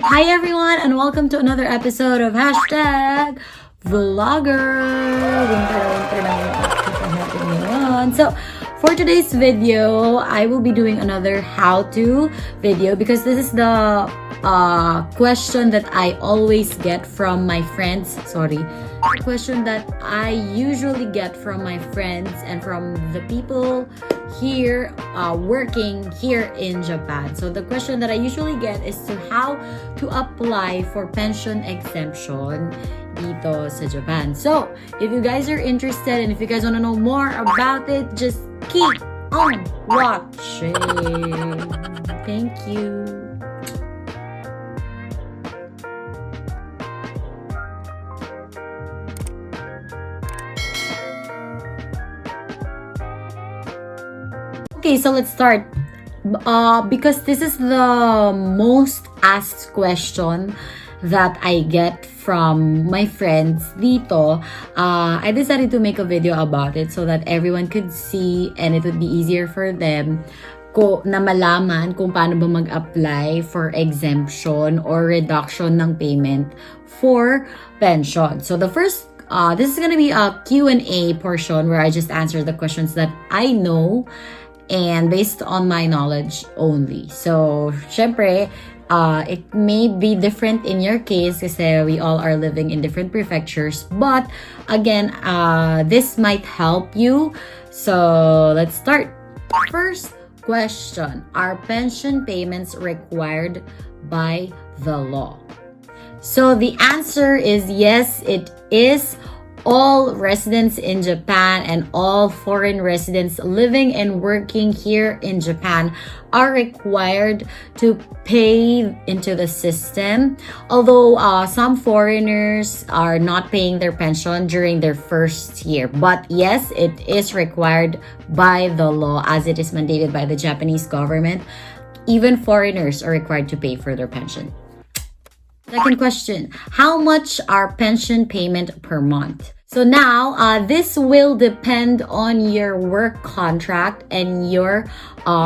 Hi everyone and welcome to another episode of Hashtag Vlogger. So for today's video, I will be doing another how-to video because this is the question that I always get from my friends. Question that I usually get from my friends and from the people here working here in Japan. So the question that I usually get is how to apply for pension exemption dito sa Japan. So if you guys are interested and if you guys want to know more about it, just keep on watching. Thank you. Okay, so let's start. Because this is the most asked question that I get from my friends dito, I decided to make a video about it so that everyone could see and it would be easier for them na malaman kung paano ba mag-apply for exemption or reduction ng payment for pension. So the first, this is gonna be a Q&A portion where I just answer the questions that I know and based on my knowledge only. So, syempre, it may be different in your case kasi we all are living in different prefectures. But, again, this might help you. So, let's start. First question, are pension payments required by the law? So, the answer is yes, it is. All residents in Japan and all foreign residents living and working here in Japan are required to pay into the system. Although some foreigners are not paying their pension during their first year. But yes, it is required by the law as it is mandated by the Japanese government. Even foreigners are required to pay for their pension. Second question, how much are pension payment per month? So now, this will depend on your work contract and your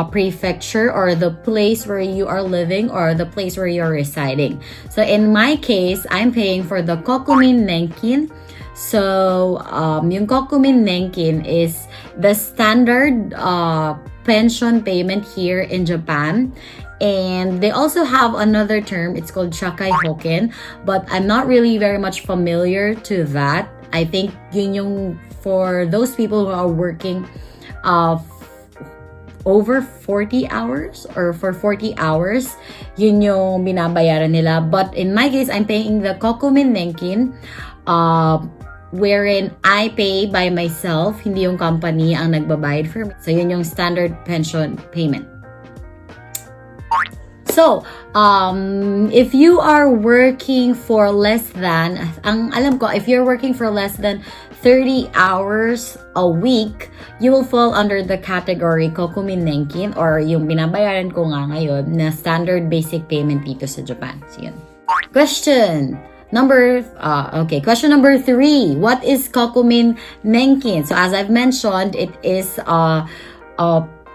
prefecture or the place where you are living or the place where you're residing. So in my case, I'm paying for the Kokumin Nenkin. So, yung Kokumin Nenkin is the standard pension payment here in Japan. And they also have another term, it's called Shakai Hoken, but I'm not really very much familiar to that. I think yun yung for those people who are working over 40 hours or for 40 hours, yun yung binabayaran nila. But in my case, I'm paying the Kokumin Nenkin, wherein I pay by myself, hindi yung company ang nagbabayad for me. So yun yung standard pension payment. So, if you are working for less than, if you're working for less than 30 hours a week, you will fall under the category Kokumin Nenkin or yung binabayaran ko nga ngayon na standard basic payment dito sa Japan. So, yun. Question number 3. What is Kokumin Nenkin? So, as I've mentioned, it is a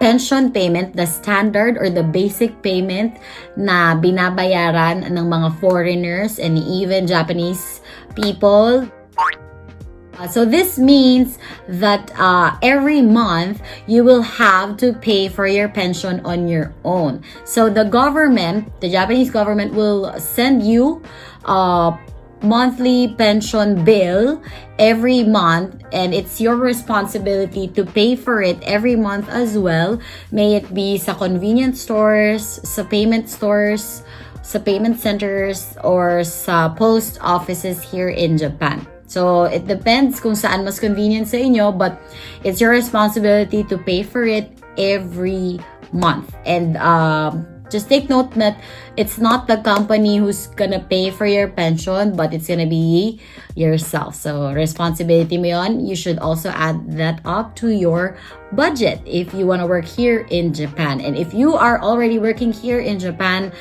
pension payment, the standard or the basic payment na binabayaran ng mga foreigners and even Japanese people. So this means that every month you will have to pay for your pension on your own. So the Japanese government will send you monthly pension bill every month and it's your responsibility to pay for it every month as well. May it be sa convenience stores, sa payment stores, sa payment centers, or sa post offices here in Japan. So it depends kung saan mas convenient sa inyo, but it's your responsibility to pay for it every month. And just take note that it's not the company who's gonna pay for your pension, but it's gonna be yourself. So, responsibility mo yun. You should also add that up to your budget if you wanna work here in Japan. And if you are already working here in Japan,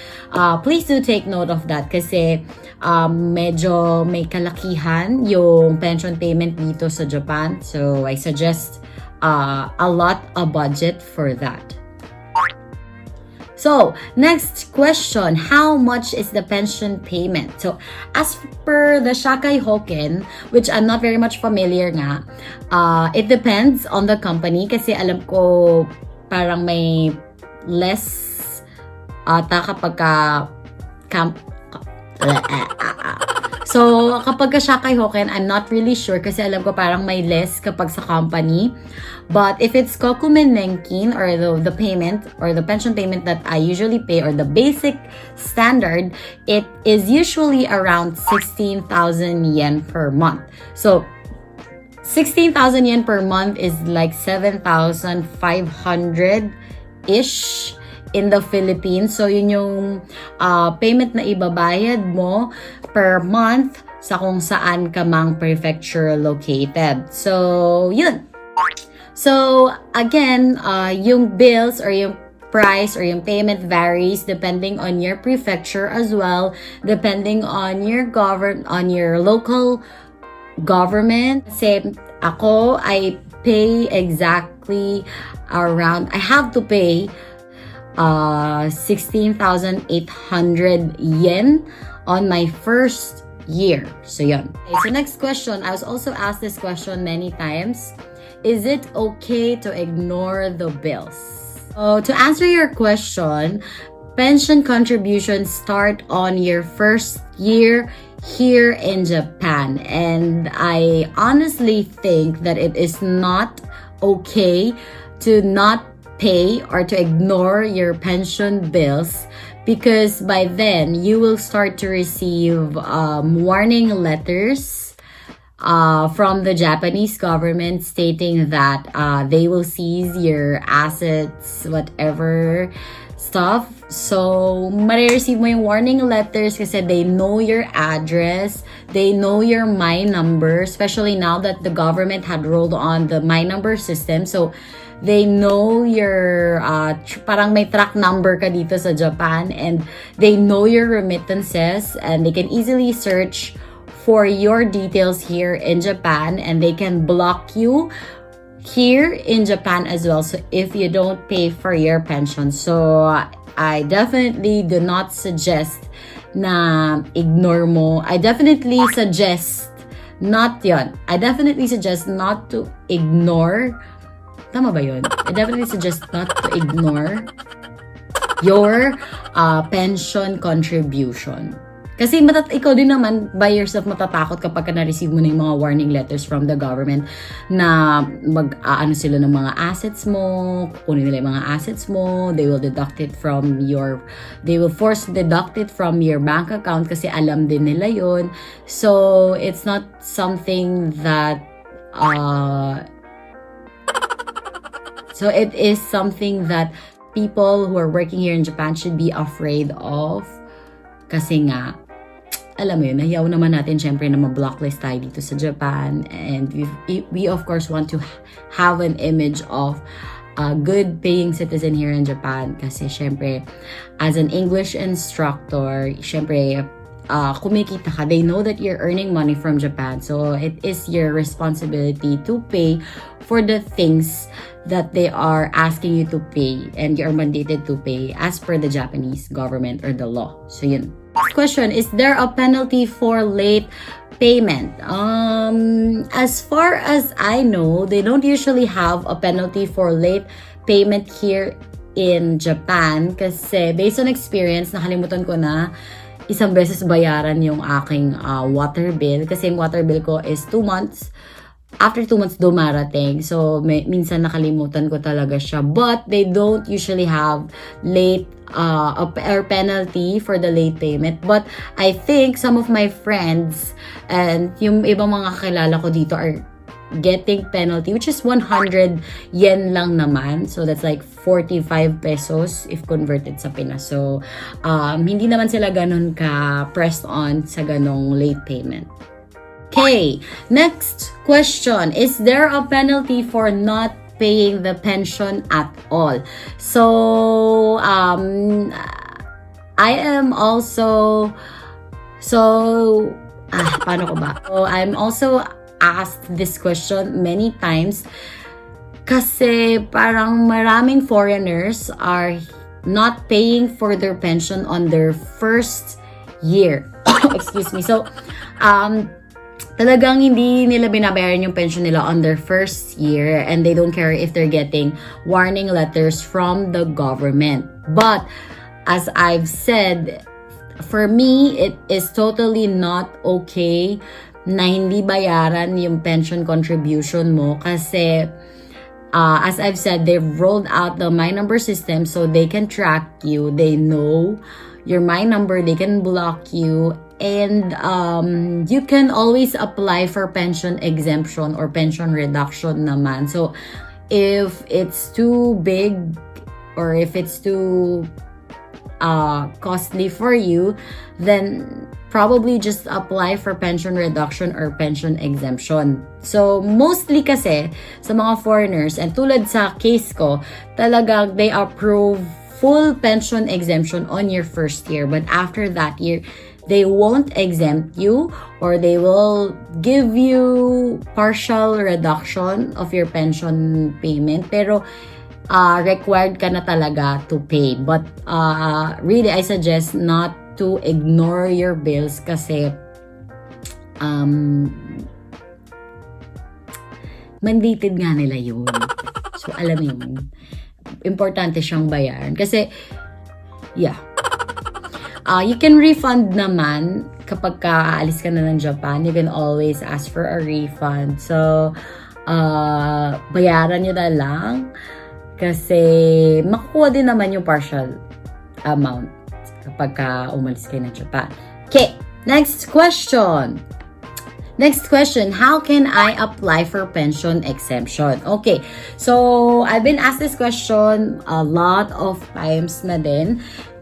please do take note of that kasi medyo may kalakihan yung pension payment dito sa Japan. So, I suggest a budget for that. So, next question, how much is the pension payment? So, as per the Shakai Hoken, which I'm not very much familiar nga, it depends on the company kasi alam ko parang may less ata kapag So, kapag Shakai Hoken, I'm not really sure kasi alam ko parang may less kapag sa company. But if it's Kokumen Nenkin or the payment or the pension payment that I usually pay or the basic standard, it is usually around 16,000 yen per month. So, 16,000 yen per month is like 7,500-ish in the Philippines. So, yun yung payment na ibabayad mo per month sa kung saan ka mang prefecture located. So, yun. So, again, yung bills or yung price or yung payment varies depending on your prefecture as well, depending on your local government. Kasi ako, I pay exactly around, I have to pay 16,800 yen on my first year. So, yun. Okay, so, next question. I was also asked this question many times. Is it okay to ignore the bills? So, to answer your question, pension contributions start on your first year here in Japan. And I honestly think that it is not okay to not pay or to ignore your pension bills, because by then you will start to receive warning letters from the Japanese government stating that they will seize your assets, whatever stuff. So, marireceive mo yung warning letters kasi they know your address, they know your My Number, especially now that the government had rolled on the My Number system. So, they know your, parang may track number ka dito sa Japan, and they know your remittances, and they can easily search for your details here in Japan, and they can block you here in Japan as well. So if you don't pay for your pension, so I definitely do not suggest na ignore mo. I definitely suggest not yon. I definitely suggest not to ignore. Tama ba yun? I definitely suggest not to ignore your pension contribution. Kasi ikaw din naman by yourself matatakot kapag na-receive mo na yung mga warning letters from the government na mag-aano sila ng mga assets mo, kukunin nila yung mga assets mo, they will force to deduct it from your bank account kasi alam din nila yun. So, it's not something that so it is something that people who are working here in Japan should be afraid of. Kasi nga, alam mo yun, nahiyaw naman natin syempre na ma-blacklist tayo dito sa Japan. And we of course want to have an image of a good paying citizen here in Japan. Kasi syempre, as an English instructor, syempre, kumikita ka. They know that you're earning money from Japan. So, it is your responsibility to pay for the things that they are asking you to pay and you're mandated to pay as per the Japanese government or the law. So, yun. Next question, is there a penalty for late payment? As far as I know, they don't usually have a penalty for late payment here in Japan kasi based on experience, nakalimutan ko na isang beses bayaran yung aking water bill kasi yung water bill ko is 2 months. After 2 months dumarating. So, minsan nakalimutan ko talaga siya. But, they don't usually have late or penalty for the late payment. But, I think some of my friends and yung ibang mga kakilala ko dito are getting penalty, which is 100 yen lang naman. So, that's like 45 pesos if converted sa Pinas. So, hindi naman sila ganun ka-pressed on sa ganong late payment. Okay, next question. Is there a penalty for not paying the pension at all? So, I am also, paano ko ba? So, I'm also asked this question many times kasi parang maraming foreigners are not paying for their pension on their first year. Excuse me. So, talagang hindi nila binabayaran yung pension nila on their first year, and they don't care if they're getting warning letters from the government. But, as I've said, for me, it is totally not okay na hindi bayaran yung pension contribution mo kasi as I've said, they've rolled out the My Number system so they can track you. They know your My Number, they can block you, and you can always apply for pension exemption or pension reduction naman. So if it's too big or if it's too costly for you, then probably just apply for pension reduction or pension exemption. So, mostly kasi sa mga foreigners, and tulad sa case ko, talagang they approve full pension exemption on your first year. But after that year, they won't exempt you or they will give you partial reduction of your pension payment. Pero, required ka na talaga to pay. But really, I suggest not to ignore your bills kasi mandated nga nila yun. So, alam mo yun. Importante siyang bayaran. Kasi, yeah. You can refund naman kapag aalis ka na ng Japan. You can always ask for a refund. So, bayaran nyo na lang. Kasi, makukuha din naman yung partial amount kapag umalis kayo ng Japan. Okay, next question. Next question, how can I apply for pension exemption? Okay, so I've been asked this question a lot of times na din.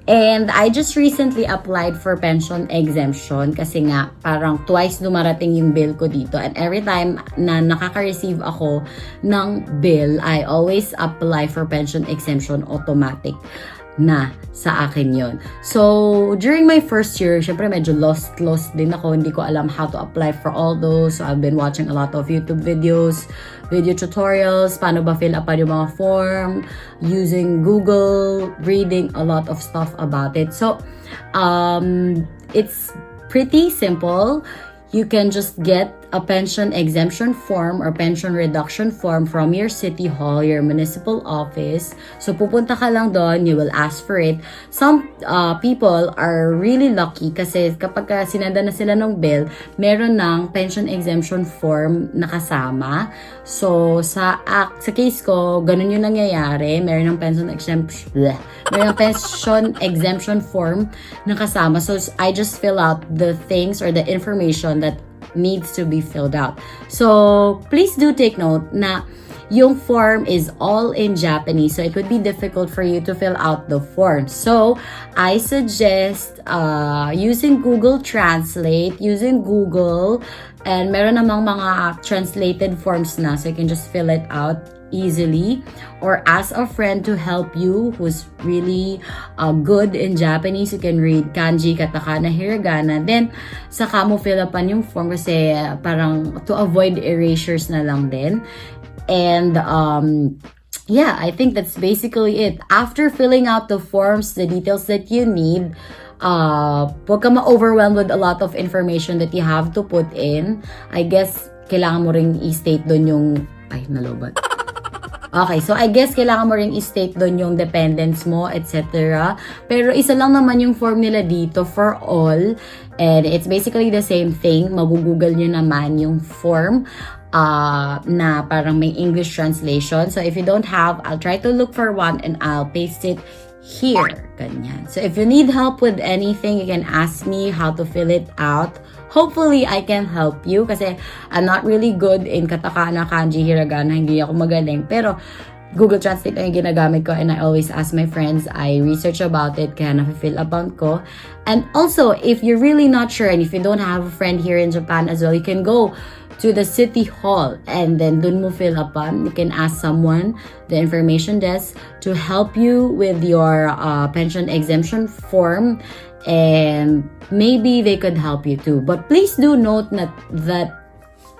And I just recently applied for pension exemption kasi nga parang twice dumarating yung bill ko dito. And every time na nakaka-receive ako ng bill, I always apply for pension exemption automatic na sa akin yon. So, during my first year, syempre medyo lost din ako. Hindi ko alam how to apply for all those. So, I've been watching a lot of YouTube videos, video tutorials, paano ba fill up yung mga form, using Google, reading a lot of stuff about it. So, it's pretty simple. You can just get a pension exemption form or pension reduction form from your city hall, your municipal office. So, pupunta ka lang doon, you will ask for it. Some people are really lucky kasi kapag sinanda na sila ng bill, meron ng pension exemption form na kasama. So, sa case ko, ganun yung nangyayari. Meron ng pension exemption form na kasama. So, I just fill out the things or the information that needs to be filled out. So, please do take note na yung form is all in Japanese. So, it would be difficult for you to fill out the form. So, I suggest using Google Translate, using Google, and meron namang mga translated forms na. So, you can just fill it out easily or ask a friend to help you who's really good in Japanese. You can read kanji, katakana, hiragana. Then, saka mo fill upan yung form kasi parang to avoid erasures na lang din. And, yeah, I think that's basically it. After filling out the forms, the details that you need, huwag ka ma-overwhelmed with a lot of information that you have to put in. I guess, kailangan mo ring i-state doon yung, ay, nalobat. Okay, so I guess kailangan mo ring i-state doon yung dependents mo, etc. Pero isa lang naman yung form nila dito for all. And it's basically the same thing. Magugoogle nyo naman yung form na parang may English translation. So if you don't have, I'll try to look for one and I'll paste it here. Ganyan. So if you need help with anything, you can ask me how to fill it out. Hopefully, I can help you kasi I'm not really good in katakana, kanji, hiragana. Hindi ako magaling. Pero, Google Translate lang yung ginagamit ko and I always ask my friends. I research about it kaya na-fill account ko. And also, if you're really not sure and if you don't have a friend here in Japan as well, you can go to the city hall and then dun mo fill upan. You can ask someone, the information desk, to help you with your pension exemption form. And maybe they could help you too. But please do note that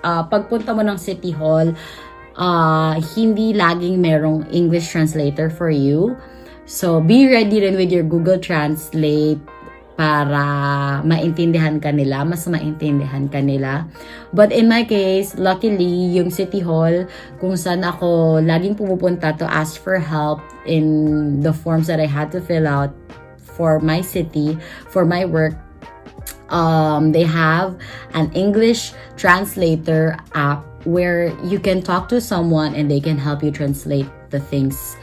pagpunta mo ng City Hall, hindi laging merong English translator for you. So, be ready rin with your Google Translate para maintindihan ka nila, mas maintindihan ka nila. But in my case, luckily, yung City Hall, kung saan ako laging pumupunta to ask for help in the forms that I had to fill out for my city, for my work, they have an English translator app where you can talk to someone and they can help you translate the things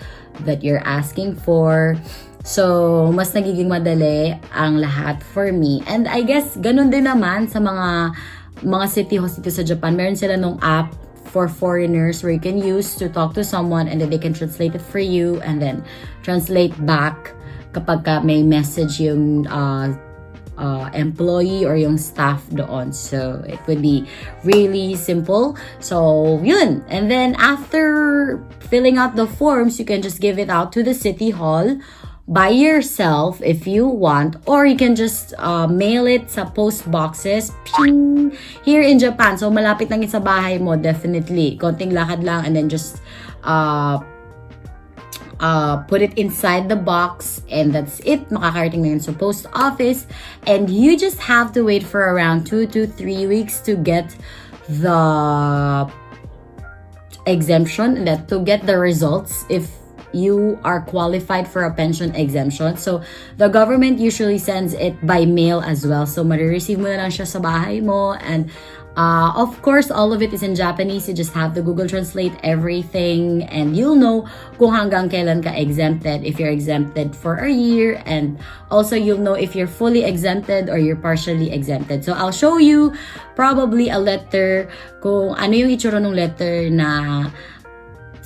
that you're asking for. So, mas nagiging madali ang lahat for me. And I guess, ganun din naman sa mga city halls dito sa Japan. Meron sila nung app for foreigners where you can use to talk to someone and then they can translate it for you and then translate back kapag ka may message yung employee or yung staff doon. So, it would be really simple. So, yun. And then, after filling out the forms, you can just give it out to the City Hall by yourself if you want, or you can just mail it sa post boxes ping, here in Japan. So, malapit lang sa bahay mo, definitely. Konting lakad lang and then just put it inside the box and that's it. Makakarating na yun sa post office and you just have to wait for around 2 to 3 weeks to get the exemption and to get the results if you are qualified for a pension exemption. So, the government usually sends it by mail as well. So, marireceive mo na lang siya sa bahay mo and of course, all of it is in Japanese. You just have to Google Translate everything and you'll know kung hanggang kailan ka exempted, if you're exempted for a year, and also you'll know if you're fully exempted or you're partially exempted. So, I'll show you probably a letter kung ano yung itsura ng letter na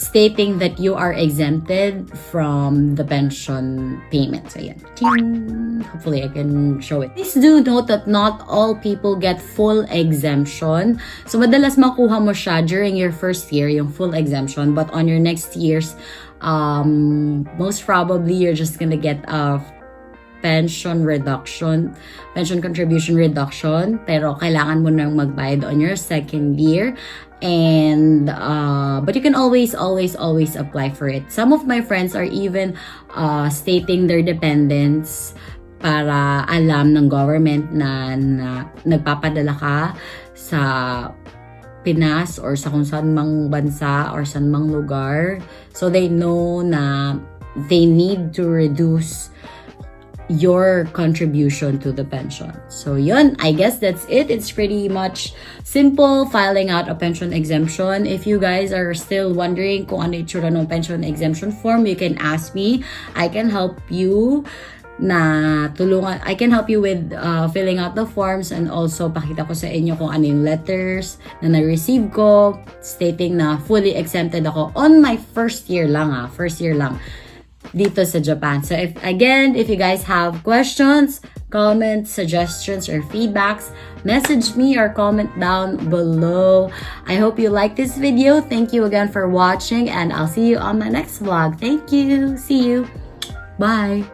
stating that you are exempted from the pension payment. So, yan. Ting! Hopefully, I can show it. Please do note that not all people get full exemption. So, madalas makuha mo siya during your first year, yung full exemption. But on your next years, most probably, you're just gonna get a pension contribution reduction. Pero, kailangan mo nang magbayad on your second year. And but you can always apply for it. Some of my friends are even stating their dependents para alam ng government na nagpapadala ka sa Pinas or sa kung saan mang bansa or saan mang lugar, so they know na they need to reduce your contribution to the pension. So yun, I guess that's it. It's pretty much simple filing out a pension exemption. If you guys are still wondering kung ano itsura ng pension exemption form, you can ask me. I can help you I can help you with filling out the forms and also pakita ko sa inyo kung ano yung letters na na-receive ko stating na fully exempted ako on my first year lang dito sa Japan. So if you guys have questions, comments, suggestions, or feedbacks, message me or comment down below. I hope you like this video. Thank you again for watching and I'll see you on my next vlog. Thank you. See you. Bye.